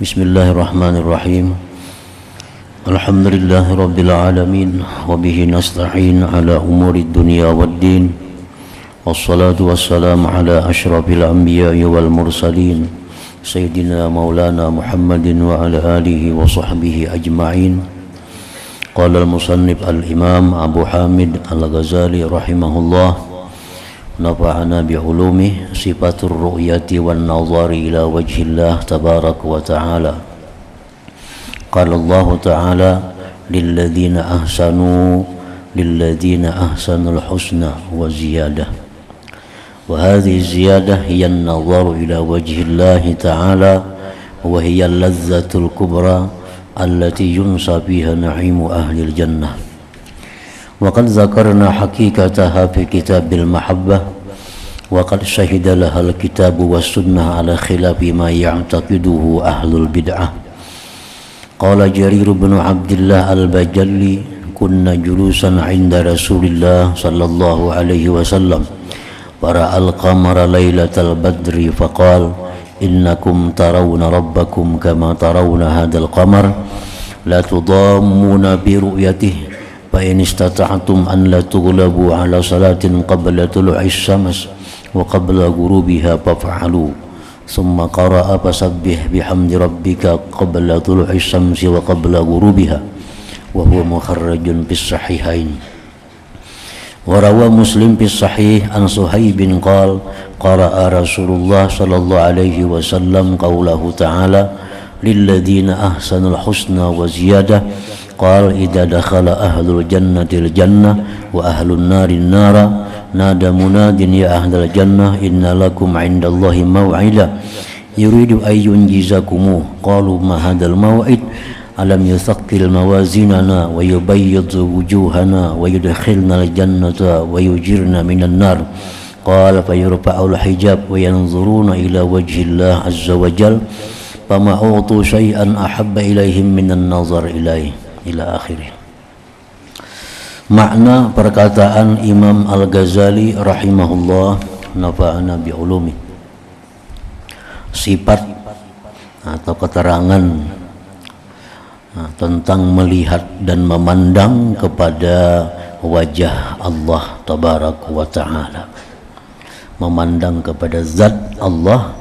Bismillahirrahmanirrahim. Alhamdulillahi rabbil alamin wa bihi nasta'in ala umurid dunya waddin. Wassalatu wassalamu ala asyrafil anbiya'i wal mursalin sayyidina maulana Muhammadin wa ala alihi wa sahbihi ajma'in. Qala al-musannif al-imam Abu Hamid al-Ghazali rahimahullah, nafa'ana bi'ulumi sifatur ru'yati wan nazari ila wajhillah tabarak wa ta'ala. Qala Allah ta'ala lilladhina ahsanul husna wa ziyadah. Wa hadhihi ziyadah hiya an-nazaru ila wajhillah ta'ala wa hiya al-ladzatul kubra allati yunsa fiha na'imu ahli al-jannah. وقد ذكرنا حقيقتها في كتاب المحبة وقد شهد لها الكتاب والسنة على خلاف ما يعتقده أهل البدعة. قال جرير بن عبد الله البجلي كنا جلوسا عند رسول الله صلى الله عليه وسلم فرأى القمر ليلة البدر فقال إنكم ترون ربكم كما ترون هذا القمر لا تضامون برؤيته فإن استطعتم أن لا تغلبوا على صلاة قبل طلوع الشمس وقبل غروبها فافعلوا ثم قرأ فسبح بحمد ربك قبل طلوع الشمس وقبل غروبها وهو مخرج في الصحيحين. وروى مسلم في الصحيح عن صهيب قال قرأ رسول الله صلى الله عليه وسلم قوله تعالى للذين أحسنوا الحسنى وزيادة. قال إذا دخل أهل الجنة الجنة وأهل النار النار نادى مناد يا أهل الجنة إن لكم عند الله موعدا يريد أن ينجزكموه. قالوا ما هذا الموعد ألم يثقل موازيننا ويبيض وجوهنا ويدخلنا الجنة ويجرنا من النار. قال فيرفع الحجاب وينظرون إلى وجه الله عز وجل فما أعطوا شيئا أحب إليهم من النظر إليه ila akhirih. Makna perkataan Imam Al-Ghazali rahimahullah, nafa'ana bi'ulumi, sifat atau keterangan tentang melihat dan memandang kepada wajah Allah tabarak wa ta'ala, memandang kepada zat Allah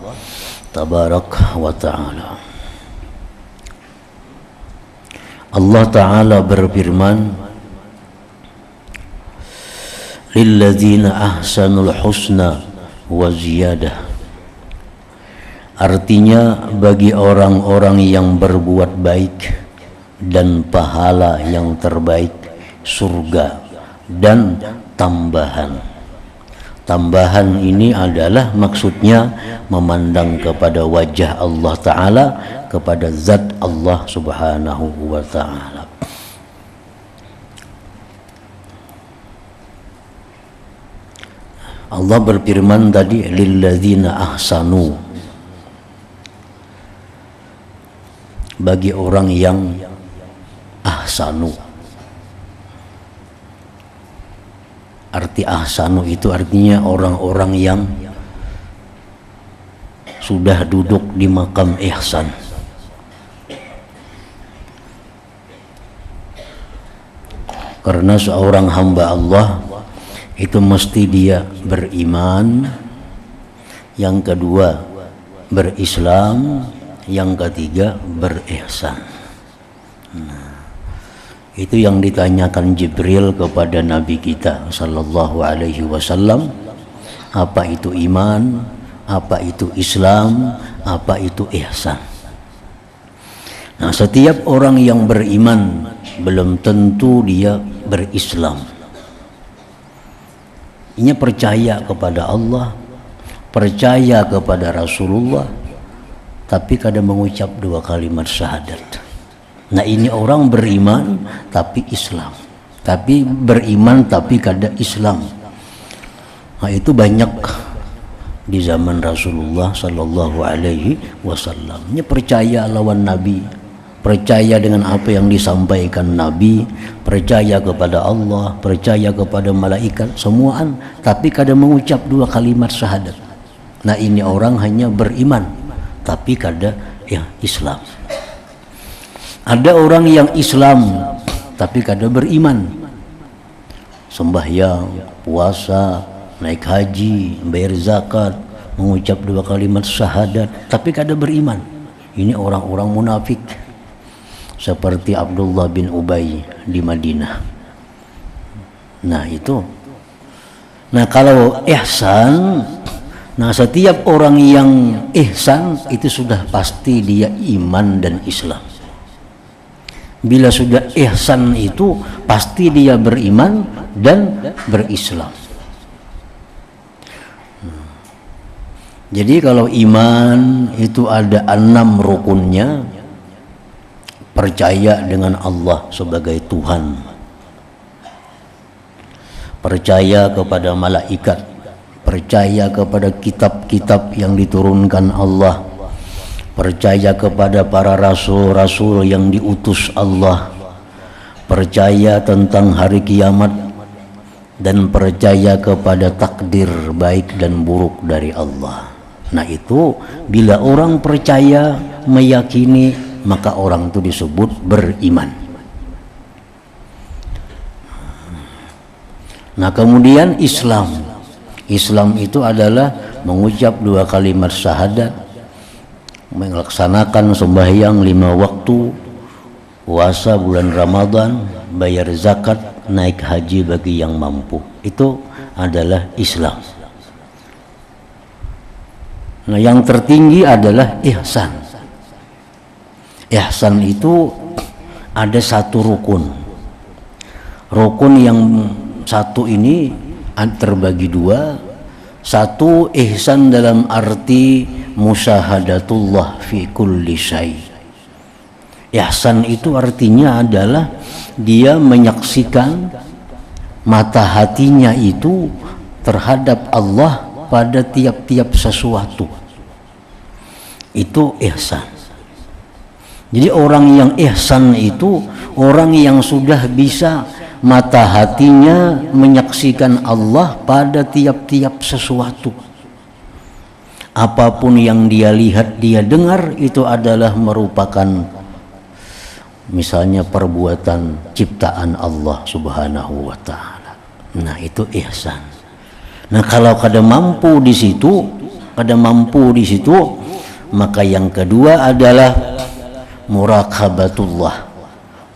tabarak wa ta'ala. Allah Ta'ala berfirman lilladzina ahsanul husna wa ziyadah, artinya bagi orang-orang yang berbuat baik dan pahala yang terbaik surga dan tambahan. Tambahan ini adalah maksudnya memandang kepada wajah Allah Ta'ala, kepada zat Allah Subhanahu wa Ta'ala. Allah berfirman tadi lilladzina ahsanu, bagi orang yang ahsanu. Arti ahsanu itu artinya orang-orang yang sudah duduk di makam ihsan. Karena seorang hamba Allah itu mesti dia beriman, yang kedua berislam, yang ketiga berihsan. Itu yang ditanyakan Jibril kepada Nabi kita sallallahu alaihi wasallam, apa itu iman, apa itu Islam, apa itu ihsan. Nah, setiap orang yang beriman belum tentu dia berislam. Ini percaya kepada Allah, percaya kepada Rasulullah, tapi kadang mengucap dua kalimat syahadat. Nah, ini orang beriman tapi Islam, tapi beriman tapi kada Islam. Nah, itu banyak di zaman Rasulullah sallallahu alaihi wasallam. Ini percaya lawan Nabi, percaya dengan apa yang disampaikan Nabi, percaya kepada Allah, percaya kepada malaikat, semuaan, tapi kadang mengucap dua kalimat syahadat. Nah, ini orang hanya beriman tapi kada yang Islam. Ada orang yang Islam tapi kada beriman, sembahyang, puasa, naik haji, bayar zakat, mengucap 2 kalimat syahadat, tapi kada beriman. Ini orang-orang munafik seperti Abdullah bin Ubay di Madinah. Nah itu. Nah kalau ihsan, nah setiap orang yang ihsan itu sudah pasti dia iman dan Islam. Bila sudah ihsan itu pasti dia beriman dan berislam. Jadi kalau iman itu ada 6 rukunnya. Percaya dengan Allah sebagai Tuhan, percaya kepada malaikat, percaya kepada kitab-kitab yang diturunkan Allah, percaya kepada para rasul-rasul yang diutus Allah, percaya tentang hari kiamat, dan percaya kepada takdir baik dan buruk dari Allah. Nah itu bila orang percaya, meyakini, maka orang itu disebut beriman. Nah kemudian Islam. Islam itu adalah mengucap 2 kalimat syahadat, melaksanakan sembahyang 5 waktu, puasa bulan Ramadan, bayar zakat, naik haji bagi yang mampu. Itu adalah Islam. Nah yang tertinggi adalah ihsan. Ihsan itu ada 1 rukun. Rukun yang 1 ini terbagi 2. 1 ihsan dalam arti musyahadatullah fi kulli syai. Ihsan itu artinya adalah dia menyaksikan mata hatinya itu terhadap Allah pada tiap-tiap sesuatu. Itu ihsan. Jadi orang yang ihsan itu orang yang sudah bisa mata hatinya menyaksikan Allah pada tiap-tiap sesuatu. Apapun yang dia lihat, dia dengar, itu adalah merupakan misalnya perbuatan ciptaan Allah Subhanahu wa taala. Nah, itu ihsan. Nah, kalau kada mampu di situ, maka yang kedua adalah muraqabatullah,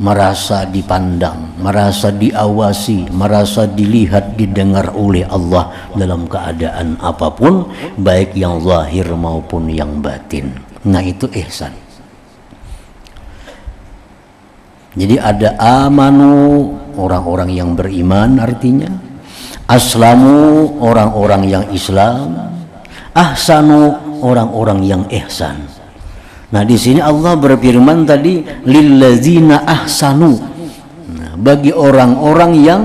merasa dipandang, merasa diawasi, merasa dilihat, didengar oleh Allah dalam keadaan apapun, baik yang zahir maupun yang batin. Nah, itu ihsan. Jadi ada amanu, orang-orang yang beriman artinya, aslamu, orang-orang yang Islam, ahsanu, orang-orang yang ihsan. Nah di sini Allah berfirman tadi lillazina ahsanu. Nah, bagi orang-orang yang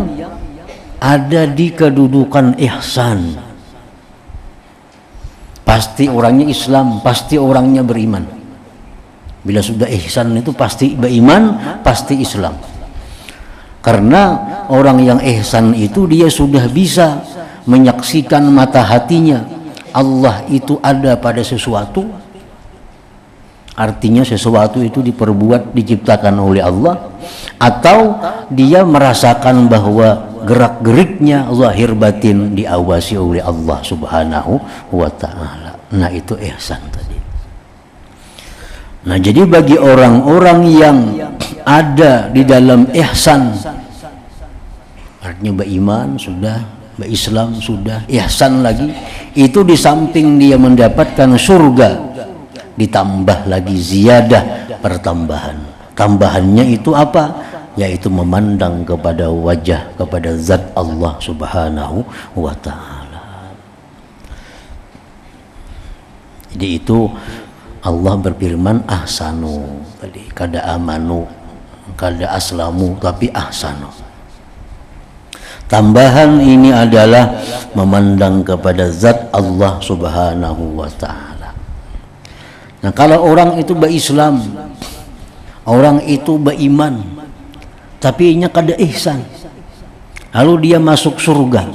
ada di kedudukan ihsan. Pasti orangnya Islam, pasti orangnya beriman. Bila sudah ihsan itu pasti beriman, pasti Islam. Karena orang yang ihsan itu dia sudah bisa menyaksikan mata hatinya Allah itu ada pada sesuatu. Artinya sesuatu itu diperbuat, diciptakan oleh Allah, atau dia merasakan bahwa gerak-geriknya zahir batin diawasi oleh Allah Subhanahu wa taala. Nah, itu ihsan tadi. Nah, jadi bagi orang-orang yang ada di dalam ihsan, artinya beriman sudah, berislam sudah, ihsan lagi, itu di samping dia mendapatkan surga, ditambah lagi ziyadah, pertambahan. Tambahannya itu apa? Yaitu memandang kepada wajah, kepada zat Allah Subhanahu wa taala. Jadi itu Allah berfirman ahsanu tadi, kada amanu, kada aslamu, tapi ahsanu. Tambahan ini adalah memandang kepada zat Allah Subhanahu wa taala. Nah, kalau orang itu berislam, orang itu beriman, tapi inya kada ihsan, lalu dia masuk surga,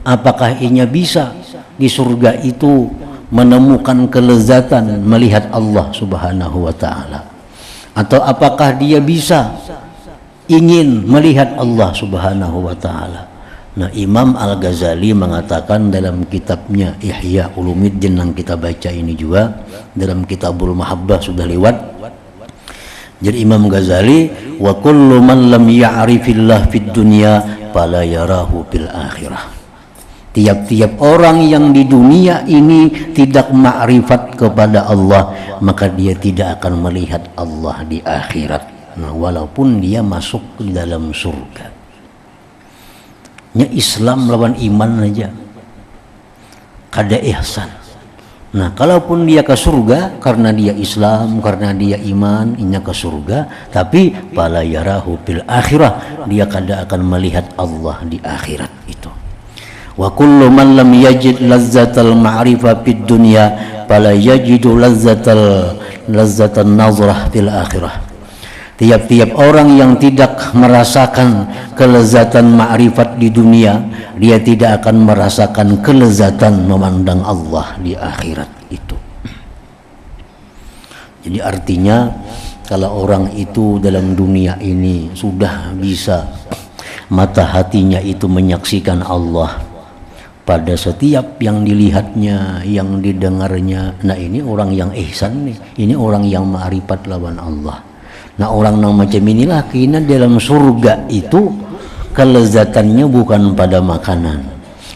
apakah inya bisa di surga itu menemukan kelezatan melihat Allah Subhanahu wa taala? Atau apakah dia bisa ingin melihat Allah Subhanahu wa taala? Nah, Imam Al-Ghazali mengatakan dalam kitabnya Ihya Ulumuddin yang kita baca ini juga, dalam Kitabul Mahabbah sudah lewat. Jadi Imam Ghazali, wa kullu man lam ya'rifillah fid dunya fala yarahu fil akhirah. Tiap-tiap orang yang di dunia ini tidak ma'rifat kepada Allah, maka dia tidak akan melihat Allah di akhirat. Nah, walaupun dia masuk ke dalam surga. Nya Islam lawan iman aja. Kada ihsan. Nah, kalaupun dia ke surga karena dia Islam, karena dia iman, inya ke surga, tapi fala yarahu fil akhirah, dia kada akan melihat Allah di akhirat itu. Wa kullu man lam yajid lazzatal ma'rifah fid dunya fala yajidu lazzatan nazrah fil akhirah. Tiap-tiap orang yang tidak merasakan kelezatan ma'rifat di dunia, dia tidak akan merasakan kelezatan memandang Allah di akhirat itu. Jadi artinya kalau orang itu dalam dunia ini sudah bisa mata hatinya itu menyaksikan Allah pada setiap yang dilihatnya, yang didengarnya, nah ini orang yang ihsan nih, ini orang yang ma'rifat lawan Allah. Nah, orang yang macam inilah kina dalam surga itu kelezatannya bukan pada makanan,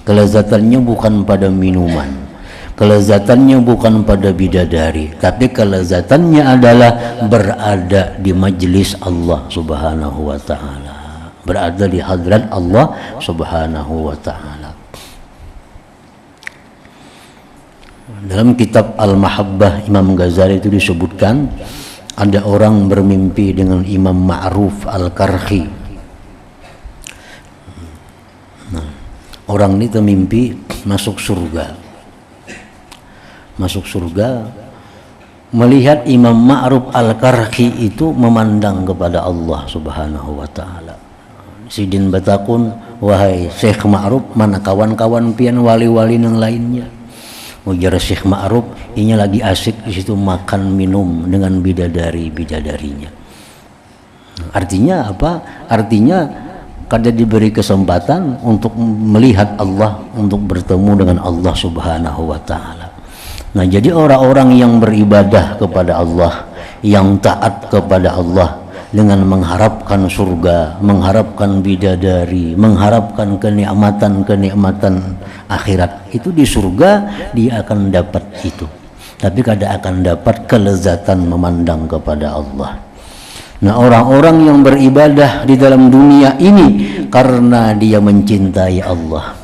kelezatannya bukan pada minuman, kelezatannya bukan pada bidadari, tapi kelezatannya adalah berada di majelis Allah Subhanahu wa taala, berada di hadrat Allah Subhanahu wa taala. Dalam kitab Al-Mahabbah Imam Ghazali itu disebutkan ada orang bermimpi dengan Imam Ma'ruf Al-Karhi. Nah, orang ini termimpi masuk surga. Masuk surga melihat Imam Ma'ruf Al-Karhi itu memandang kepada Allah Subhanahu wa taala. Sidin batakun, wahai Syekh Ma'ruf, mana kawan-kawan pian wali-wali yang lainnya? Ujar Syekh Ma'ruf, ini lagi asik di situ makan minum dengan bidadarinya. Artinya apa? Artinya kada diberi kesempatan untuk melihat Allah, untuk bertemu dengan Allah Subhanahu wa taala. Nah, jadi orang-orang yang beribadah kepada Allah, yang taat kepada Allah dengan mengharapkan surga, mengharapkan bidadari, mengharapkan kenikmatan akhirat, itu di surga dia akan dapat itu, tapi kada akan dapat kelezatan memandang kepada Allah. Nah, orang-orang yang beribadah di dalam dunia ini karena dia mencintai Allah,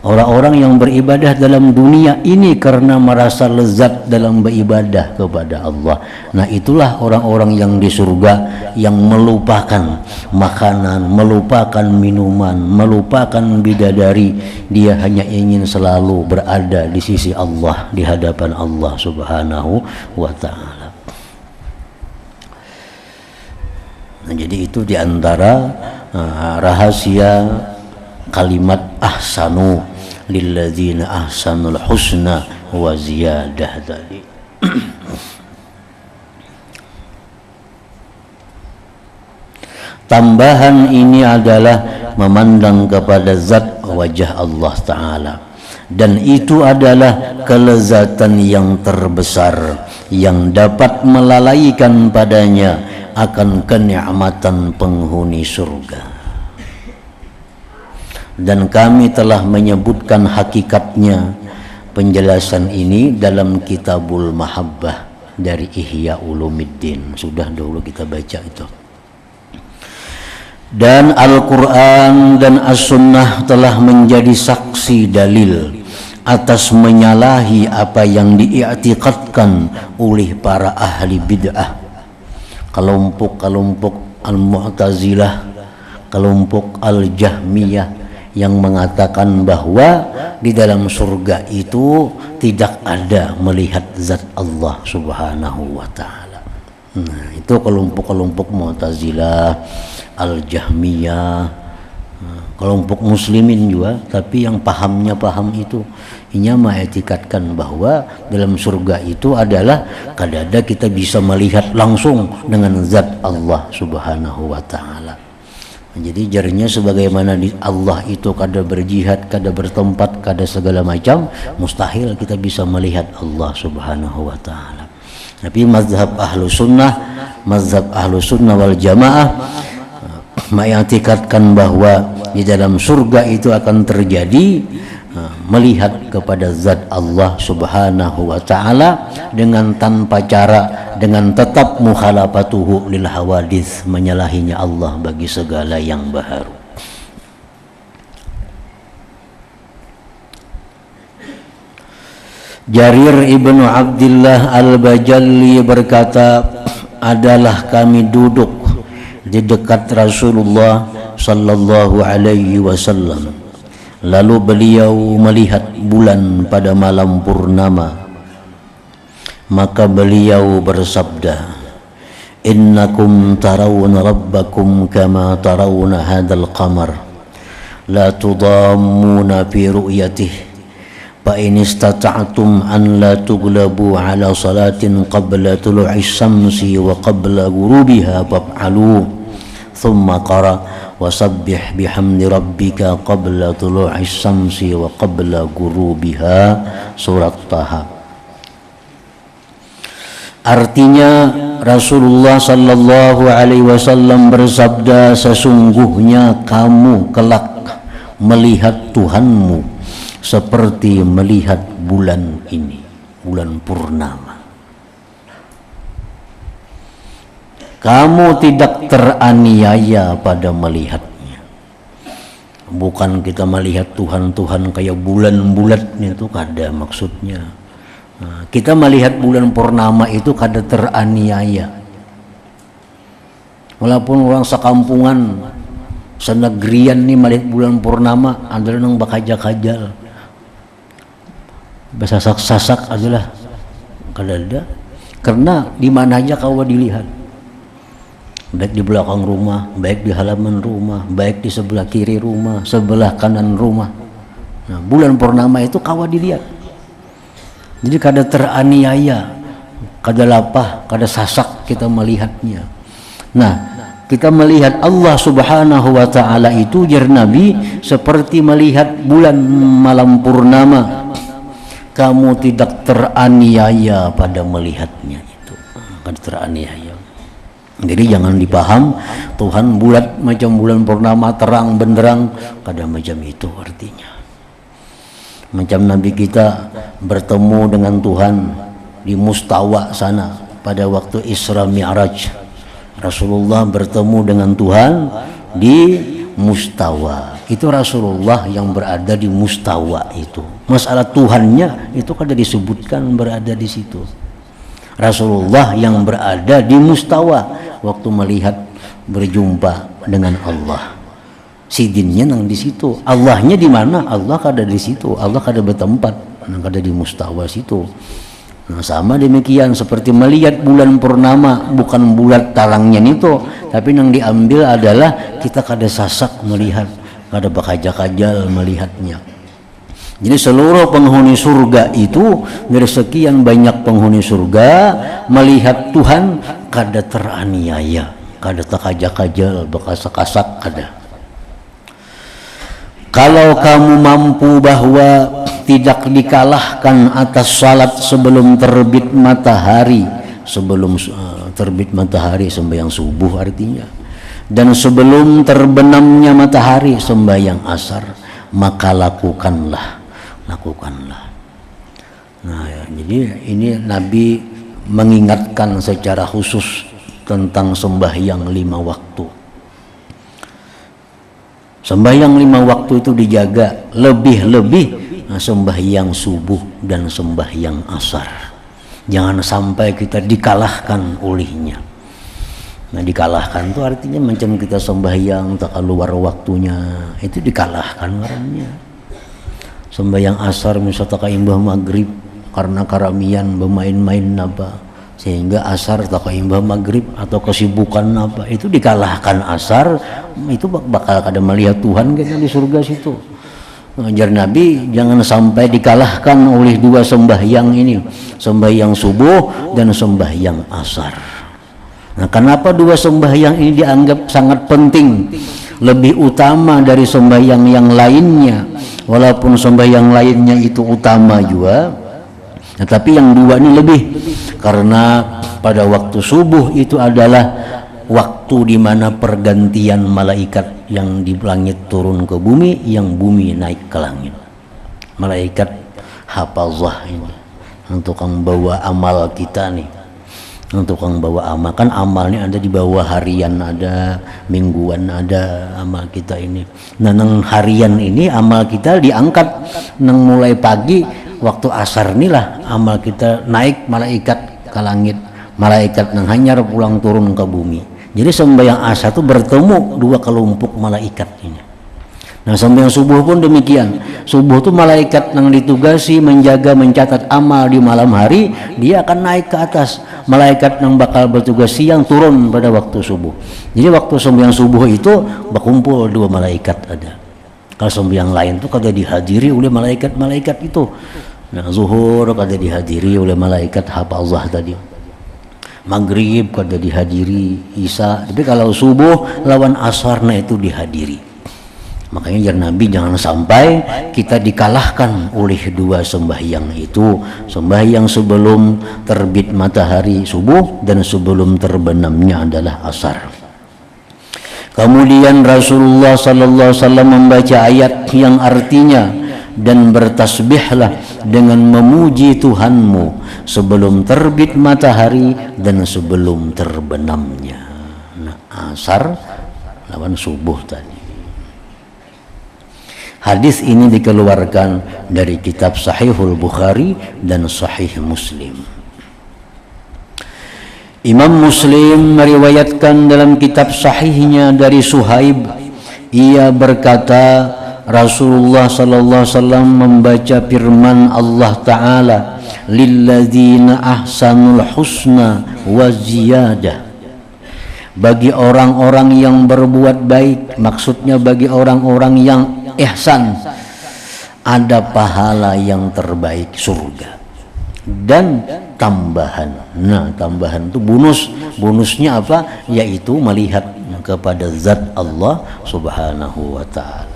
orang-orang yang beribadah dalam dunia ini karena merasa lezat dalam beribadah kepada Allah, nah itulah orang-orang yang di surga yang melupakan makanan, melupakan minuman, melupakan bidadari. Dia hanya ingin selalu berada di sisi Allah, di hadapan Allah Subhanahu wa ta'ala. Nah, jadi itu diantara rahasia kalimat ahsanu lilladzina ahsanul husna wa ziyadah tadi. Tambahan ini adalah memandang kepada zat wajah Allah Ta'ala, dan itu adalah kelezatan yang terbesar yang dapat melalaikan padanya akan kenikmatan penghuni surga. Dan kami telah menyebutkan hakikatnya penjelasan ini dalam Kitabul Mahabbah dari Ihya Ulumuddin, sudah dulu kita baca itu. Dan Al-Quran dan As-Sunnah telah menjadi saksi dalil atas menyalahi apa yang diiktikadkan oleh para ahli bid'ah, kelompok Al-Mu'tazilah, kelompok Al-Jahmiyah, yang mengatakan bahwa di dalam surga itu tidak ada melihat zat Allah Subhanahu wa ta'ala. Nah, itu kelompok-kelompok Mu'tazilah, Al-Jahmiyah, kelompok muslimin juga, tapi yang pahamnya paham itu inya mengetikatkan bahwa dalam surga itu adalah kadada kita bisa melihat langsung dengan zat Allah Subhanahu wa taala. Jadi jarinya sebagaimana di Allah itu kada berjihad, kada bertempat, kada segala macam, mustahil kita bisa melihat Allah Subhanahu wa taala. Tapi mazhab ahlu sunnah wal jamaah mengetikatkan bahwa di dalam surga itu akan terjadi melihat kepada zat Allah Subhanahu wa taala dengan tanpa cara, dengan tetap mukhalafatuhu lil hawadits, menyalahinya Allah bagi segala yang baharu. Jarir ibnu Abdullah al-Bajalli berkata, adalah kami duduk di dekat Rasulullah sallallahu alaihi wasallam, lalu beliau melihat bulan pada malam purnama, maka beliau bersabda, innakum tarawna rabbakum kama tarawna hadzal qamar la tudammuna fi ru'yatihi fa in istata'tum an la tughlabu ala salatin qabla tulu'i syamsi wa qabla ghurubiha faf'alu thumma qara wasabbih bihamdi rabbika qabla tulu'i syamsi wa qabla ghurubiha, surat Taha. Artinya Rasulullah sallallahu alaihi wasallam bersabda, sesungguhnya kamu kelak melihat Tuhanmu seperti melihat bulan ini, bulan purnama. Kamu tidak teraniaya pada melihatnya. Bukan kita melihat Tuhan kayak bulan-bulan itu, kada maksudnya. Nah, kita melihat bulan purnama itu kada teraniaya. Walaupun orang sekampungan, senegrian nih melihat bulan purnama adalah nang bakajak-kajal, bersasak-sasak adalah kada ada. Karena di mana aja kau dilihat, baik di belakang rumah, baik di halaman rumah, baik di sebelah kiri rumah, sebelah kanan rumah. Nah, bulan purnama itu kau dilihat. Jadi kada teraniaya, kada lapah, kada sasak kita melihatnya. Nah, kita melihat Allah Subhanahu wa taala itu jar Nabi seperti melihat bulan malam purnama. Kamu tidak teraniaya pada melihatnya itu, kada teraniaya. Jadi jangan dipaham Tuhan bulat macam bulan purnama terang benderang, kada macam itu artinya. Macam Nabi kita bertemu dengan Tuhan di Mustawa sana pada waktu Isra Mi'raj. Rasulullah bertemu dengan Tuhan di Mustawa. Itu Rasulullah yang berada di Mustawa itu. Masalah Tuhannya itu kada disebutkan berada di situ. Rasulullah yang berada di Mustawa waktu melihat berjumpa dengan Allah. Sidinnya nang di situ. Allahnya di mana? Allah kada di situ. Allah kada bertempat, nang kada di Mustawa situ. Nah, sama demikian seperti melihat bulan purnama, bukan bulat talangnya itu, tapi yang diambil adalah kita kada sasak melihat, kada bakajak-kajal melihatnya. Jadi seluruh penghuni surga itu, dari sekian banyak penghuni surga, melihat Tuhan kada teraniaya, kada takajak-kajal, bakasak-kasak kada. Kalau kamu mampu bahwa tidak dikalahkan atas salat sebelum terbit matahari, sebelum terbit matahari sembahyang subuh artinya, dan sebelum terbenamnya matahari sembahyang asar, maka lakukanlah. Nah ya, jadi ini Nabi mengingatkan secara khusus tentang sembahyang 5 waktu. Sembahyang 5 waktu itu dijaga, lebih-lebih sembahyang subuh dan sembahyang asar. Jangan sampai kita dikalahkan olehnya. Nah, dikalahkan itu artinya macam kita sembahyang tak keluar waktunya, itu dikalahkan orangnya. Sembahyang asar misalnya tak imbah maghrib karena karamian bermain-main napa, sehingga asar atau imbah maghrib atau kesibukan apa itu dikalahkan asar, itu bakal ada melihat Tuhan kita di surga situ. Ajar Nabi jangan sampai dikalahkan oleh dua sembahyang ini, sembahyang subuh dan sembahyang asar. Nah, kenapa dua sembahyang ini dianggap sangat penting, lebih utama dari sembahyang yang lainnya, walaupun sembahyang lainnya itu utama juga, tetapi yang dua ini lebih, karena pada waktu subuh itu adalah waktu di mana pergantian malaikat yang di langit turun ke bumi, yang bumi naik ke langit. Malaikat hafazah ini, untuk yang bawa amal kita nih, untuk yang bawa amal, kan amalnya ada di bawah harian, ada mingguan, ada amal kita ini. Nah, nang harian ini amal kita diangkat nang mulai pagi waktu asar inilah amal kita naik malaikat ke langit, malaikat nang hanyar pulang turun ke bumi. Jadi sembahyang asar itu bertemu dua kelompok malaikat ini. Nah, sembahyang subuh pun demikian. Subuh itu malaikat yang ditugasi menjaga, mencatat amal di malam hari, dia akan naik ke atas. Malaikat yang bakal bertugas siang turun pada waktu subuh. Jadi waktu sembahyang subuh itu berkumpul dua malaikat ada. Kalau sembahyang lain itu kada dihadiri oleh malaikat-malaikat itu. Nah, zuhur kada dihadiri oleh malaikat hafazah tadi. Maghrib kada dihadiri, isya, tapi kalau subuh lawan asarna itu dihadiri. Makanya jar Nabi jangan sampai kita dikalahkan oleh dua sembahyang itu, sembahyang sebelum terbit matahari subuh dan sebelum terbenamnya adalah asar. Kemudian Rasulullah sallallahu alaihi wasallam membaca ayat yang artinya, dan bertasbihlah dengan memuji Tuhanmu sebelum terbit matahari dan sebelum terbenamnya. Nah, asar lawan subuh tadi. Hadis ini dikeluarkan dari kitab Sahihul Bukhari dan Sahih Muslim. Imam Muslim meriwayatkan dalam kitab sahihnya dari Suhaib, ia berkata, Rasulullah sallallahu alaihi wasallam membaca firman Allah taala, lilladzina ahsanul husna wa ziyadah. Bagi orang-orang yang berbuat baik, maksudnya bagi orang-orang yang ihsan, ada pahala yang terbaik, surga dan tambahan. Nah, tambahan itu bonusnya apa? Yaitu melihat kepada zat Allah subhanahu wa ta'ala.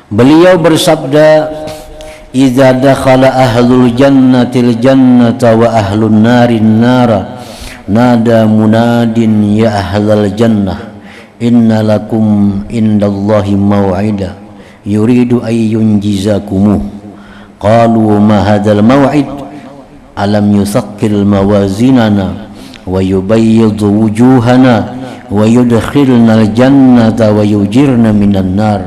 Beliau bersabda, "Idza dakhala ahlul jannatil jannata wa ahlun narin nara, nada munadin ya ahlal jannah, inna lakum indallahi maw'ida yuridu ay yunjizakum." Qalu ma hadzal maw'id? Alam yuthaqqil mawazinana wa yubayyid wujuhana wa yudkhilna al-jannata wa yujirna minan nar.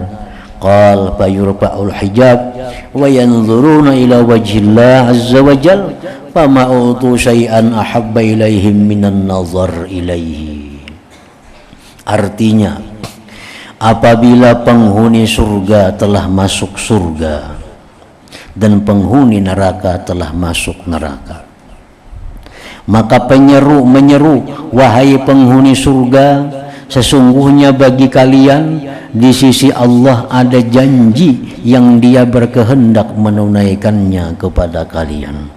Qal fayurfa'ul hijab wa yanzuruna ila wajhillah azza wa jal fama utu syai'an ahabba ilaihim minan nazar ilaihi. Artinya, apabila penghuni surga telah masuk surga dan penghuni neraka telah masuk neraka, maka penyeru menyeru, wahai penghuni surga, sesungguhnya bagi kalian di sisi Allah ada janji yang Dia berkehendak menunaikannya kepada kalian.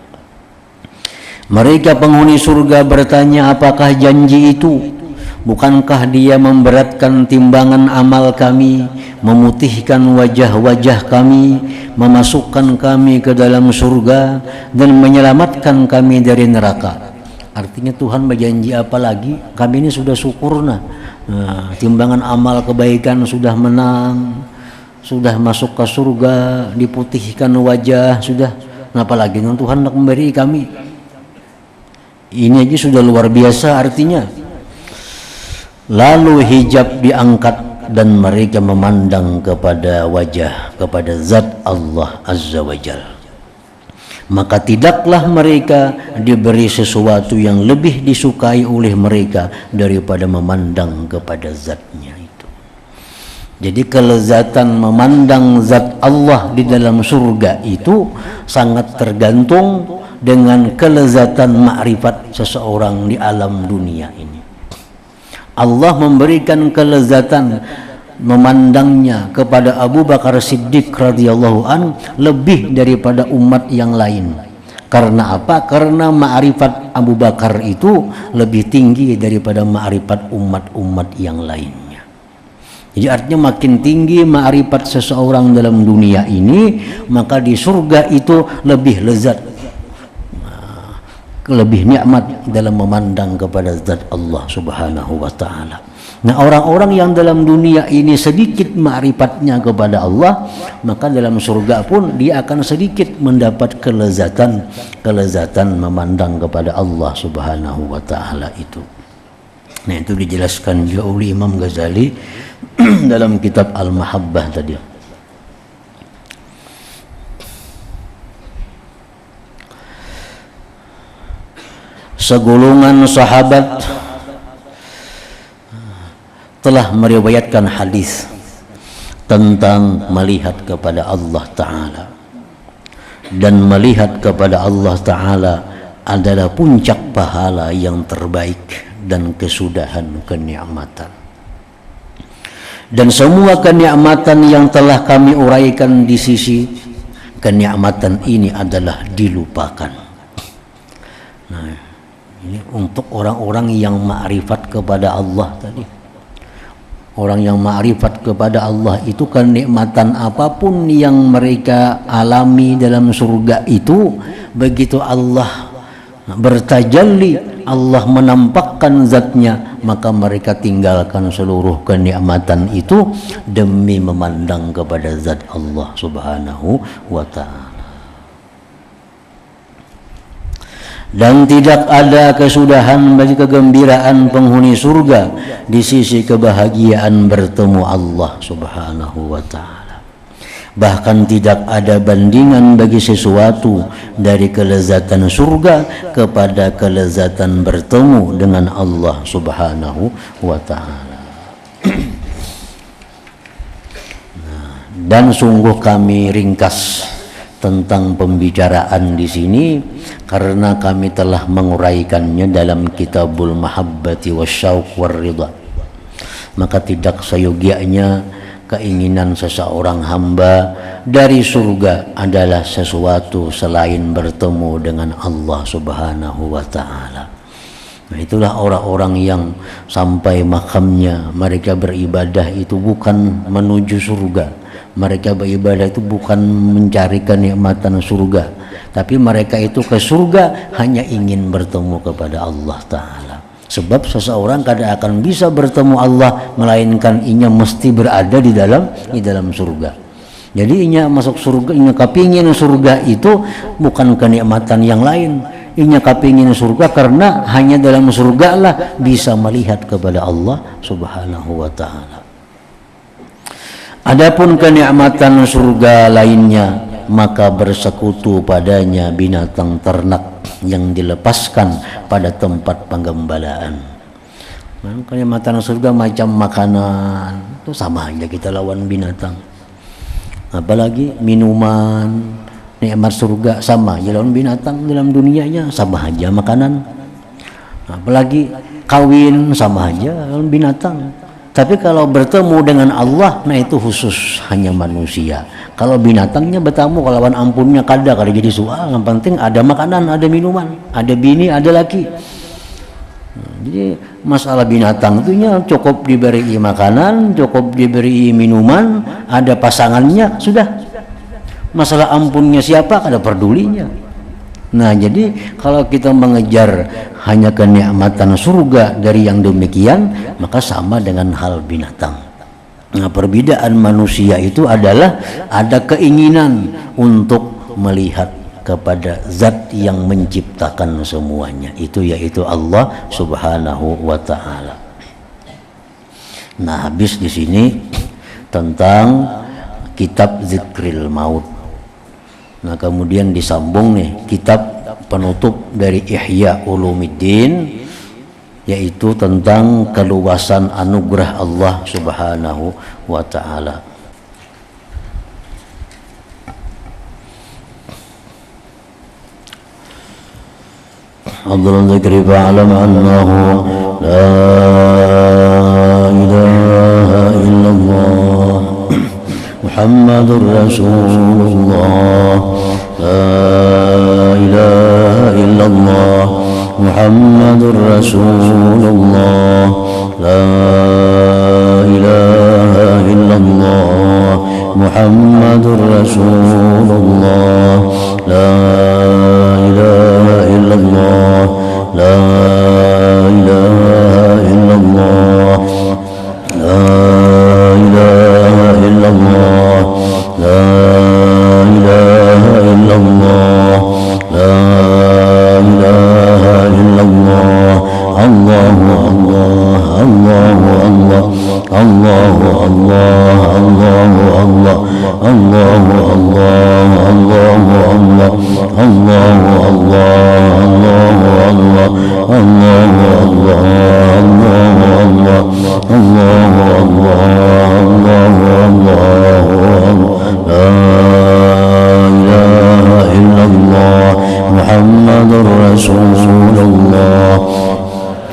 Mereka penghuni surga bertanya, apakah janji itu? Bukankah Dia memberatkan timbangan amal kami, memutihkan wajah-wajah kami, memasukkan kami ke dalam surga, dan menyelamatkan kami dari neraka? Artinya Tuhan berjanji apa lagi? Kami ini sudah syukurna. Nah, timbangan amal kebaikan sudah menang, sudah masuk ke surga, diputihkan wajah, sudah. Kenapa lagi Tuhan nak memberi kami? Ini aja sudah luar biasa artinya. Lalu hijab diangkat dan mereka memandang kepada wajah, kepada zat Allah Azza wa Jalla. Maka tidaklah mereka diberi sesuatu yang lebih disukai oleh mereka daripada memandang kepada zatnya itu. Jadi kelezatan memandang zat Allah di dalam surga itu sangat tergantung dengan kelezatan ma'rifat seseorang di alam dunia ini. Allah memberikan kelezatan memandangnya kepada Abu Bakar Siddiq radhiyallahu an lebih daripada umat yang lain. Karena apa? Karena ma'rifat Abu Bakar itu lebih tinggi daripada ma'rifat umat-umat yang lainnya. Jadi artinya makin tinggi ma'rifat seseorang dalam dunia ini, maka di surga itu lebih lezat, lebih nikmat dalam memandang kepada zat Allah subhanahu wa ta'ala. Nah, orang-orang yang dalam dunia ini sedikit ma'rifatnya kepada Allah, maka dalam surga pun dia akan sedikit mendapat kelezatan memandang kepada Allah subhanahu wa ta'ala itu. Nah, itu dijelaskan juga oleh Imam Ghazali dalam kitab Al-Mahabbah tadi. Segolongan sahabat telah meriwayatkan hadis tentang melihat kepada Allah Ta'ala, dan melihat kepada Allah Ta'ala adalah puncak pahala yang terbaik dan kesudahan kenikmatan. Dan semua kenikmatan yang telah kami uraikan di sisi kenikmatan ini adalah dilupakan. Nah, ini untuk orang-orang yang ma'rifat kepada Allah tadi. Orang yang ma'rifat kepada Allah itu kenikmatan apapun yang mereka alami dalam surga itu, begitu Allah bertajalli, Allah menampakkan zatnya, maka mereka tinggalkan seluruh kenikmatan itu demi memandang kepada zat Allah subhanahu wa ta'ala. Dan tidak ada kesudahan bagi kegembiraan penghuni surga di sisi kebahagiaan bertemu Allah subhanahu wa ta'ala. Bahkan tidak ada bandingan bagi sesuatu dari kelezatan surga kepada kelezatan bertemu dengan Allah subhanahu wa ta'ala. Dan sungguh kami ringkas tentang pembicaraan di sini karena kami telah menguraikannya dalam Kitabul Mahabbati Wasyauq Warridha. Maka tidak seyogianya keinginan seseorang hamba dari surga adalah sesuatu selain bertemu dengan Allah subhanahu wa ta'ala. Nah, itulah orang-orang yang sampai makamnya mereka beribadah itu bukan menuju surga. Mereka beribadah itu bukan mencari kenikmatan surga, tapi mereka itu ke surga hanya ingin bertemu kepada Allah Ta'ala. Sebab seseorang kadang akan bisa bertemu Allah melainkan inya mesti berada di dalam surga. Jadi inya masuk surga, inya kepingin surga itu bukan kenikmatan yang lain. Inya kepingin surga karena hanya dalam surga lah bisa melihat kepada Allah subhanahu wa ta'ala. Adapun kenikmatan surga lainnya, maka bersekutu padanya binatang ternak yang dilepaskan pada tempat penggembalaan. Kenikmatan surga macam makanan, itu sama aja kita lawan binatang. Apalagi minuman, nikmat surga sama aja lawan binatang dalam dunianya, sama aja makanan. Apalagi kawin sama aja lawan binatang. Tapi kalau bertemu dengan Allah, nah itu khusus hanya manusia. Kalau binatangnya bertemu, kalau ampunnya kada jadi soal. Yang penting ada makanan, ada minuman, ada bini, ada laki. Jadi masalah binatang itu cukup diberi makanan, cukup diberi minuman, ada pasangannya, sudah. Masalah ampunnya siapa, kada pedulinya. Nah, jadi kalau kita mengejar hanya kenikmatan surga dari yang demikian, maka sama dengan hal binatang. Nah, perbedaan manusia itu adalah ada keinginan untuk melihat kepada zat yang menciptakan semuanya, itu yaitu Allah subhanahu wa ta'ala. Nah, habis di sini tentang kitab Zikril Maut. Nah, kemudian disambung nih kitab penutup dari Ihya Ulumuddin yaitu tentang keluasan anugerah Allah Subhanahu wa ta'ala. Afdhalul dzikri fa'lam annahu la ilaha illallah Muhammadur Rasulullah la ilaha illallah Muhammadur Rasulullah la ilaha illallah Muhammadur Rasulullah la ilaha illallah la ilaha illallah la ilaha illallah la ilaha illallah la ilaha illallah Allahu Allah Allahu Allah Allahu Allah Allahu Allah Allahu Allah Allahu Allah Allahu Allah Allahu Allah Allahu Allah Allahu Allah Allahu Allah la ilaha illallah Muhammadur Rasulullah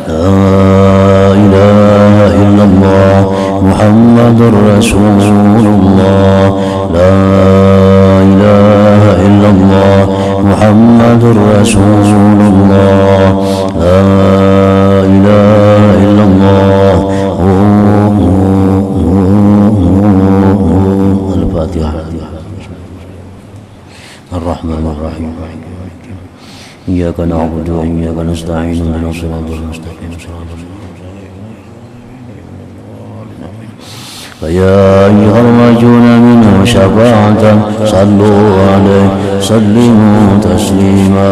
la ilaha illallah Muhammadur Rasulullah la ilaha illallah Muhammadur Rasulullah la ilaha illallah Al-Fatihah. Ar-Rahman Ar-Rahim. Iyyaka na'budu wa iyyaka nasta'in ihdinas siratal mustaqim. فيا أيها الرجل منه شفاعة صلوا عليه سلموا تسليما